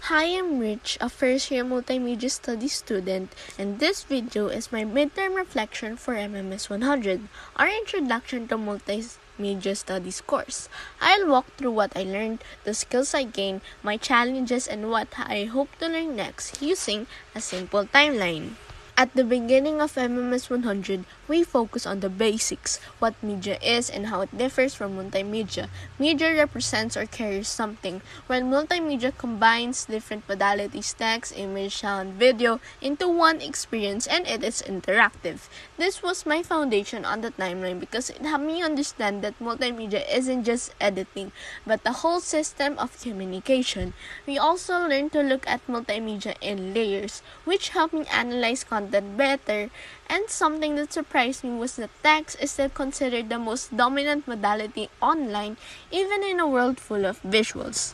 Hi, I'm Rich, a first-year multimedia studies student, and this video is my midterm reflection for MMS 100, our introduction to multimedia studies course. I'll walk through what I learned, the skills I gained, my challenges, and what I hope to learn next using a simple timeline. At the beginning of MMS 100, we focus on the basics, what media is and how it differs from multimedia. Media represents or carries something, while multimedia combines different modalities, text, image, sound, video, into one experience, and it is interactive. This was my foundation on the timeline because it helped me understand that multimedia isn't just editing, but the whole system of communication. We also learned to look at multimedia in layers, which helped me analyze content better, and something that surprised me was that text is still considered the most dominant modality online, even in a world full of visuals.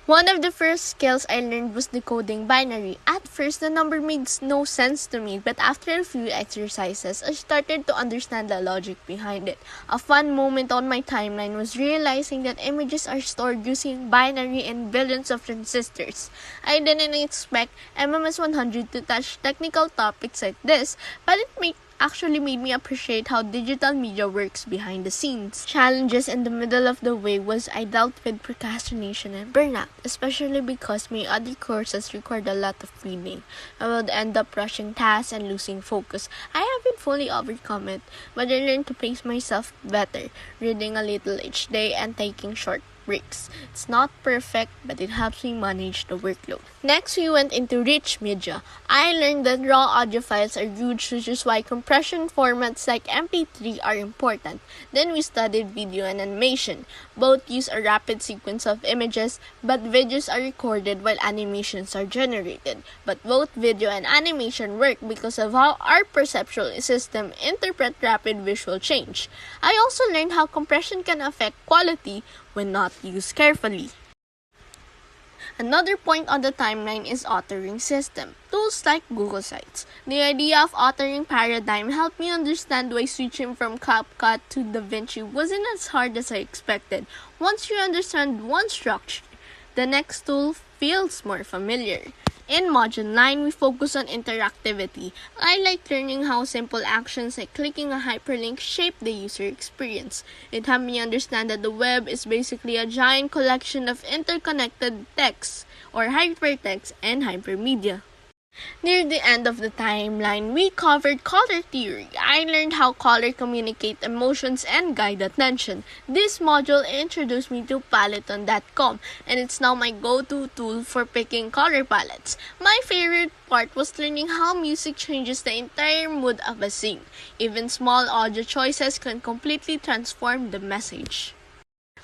One of the first skills I learned was decoding binary. At first, the number made no sense to me, but after a few exercises, I started to understand the logic behind it. A fun moment on my timeline was realizing that images are stored using binary and billions of transistors. I didn't expect MMS 100 to touch technical topics like this, but it actually made me appreciate how digital media works behind the scenes. Challenges in the middle of the way was I dealt with procrastination and burnout, especially because my other courses required a lot of reading. I would end up rushing tasks and losing focus. I haven't fully overcome it, but I learned to pace myself better, reading a little each day and taking short breaks. It's not perfect, but it helps me manage the workload. Next, we went into rich media. I learned that raw audio files are huge, which is why compression formats like MP3 are important. Then we studied video and animation. Both use a rapid sequence of images, but videos are recorded while animations are generated. But both video and animation work because of how our perceptual system interpret rapid visual change. I also learned how compression can affect quality when not used carefully. Another point on the timeline is authoring system. Tools like Google Sites. The idea of authoring paradigm helped me understand why switching from CapCut to DaVinci wasn't as hard as I expected. Once you understand one structure, the next tool feels more familiar. In Module 9, we focus on interactivity. I like learning how simple actions like clicking a hyperlink shape the user experience. It helped me understand that the web is basically a giant collection of interconnected texts, or hypertext and hypermedia. Near the end of the timeline, we covered color theory. I learned how color communicate emotions and guide attention. This module introduced me to Paleton.com, and it's now my go-to tool for picking color palettes. My favorite part was learning how music changes the entire mood of a scene. Even small audio choices can completely transform the message.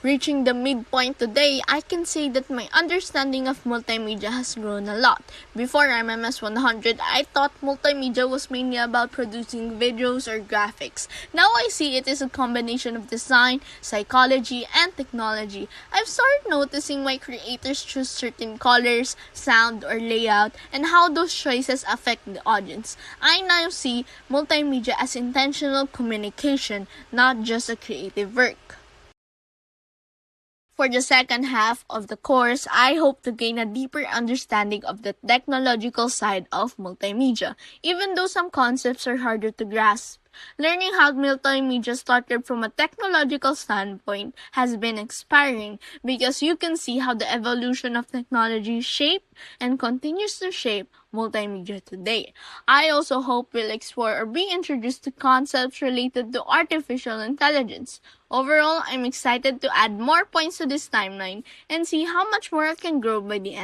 Reaching the midpoint today, I can say that my understanding of multimedia has grown a lot. Before MMS 100, I thought multimedia was mainly about producing videos or graphics. Now I see it is a combination of design, psychology, and technology. I've started noticing why creators choose certain colors, sound, or layout, and how those choices affect the audience. I now see multimedia as intentional communication, not just a creative work. For the second half of the course, I hope to gain a deeper understanding of the technological side of multimedia, even though some concepts are harder to grasp. Learning how multimedia started from a technological standpoint has been inspiring because you can see how the evolution of technology shaped and continues to shape multimedia today. I also hope we'll explore or be introduced to concepts related to artificial intelligence. Overall, I'm excited to add more points to this timeline and see how much more I can grow by the end.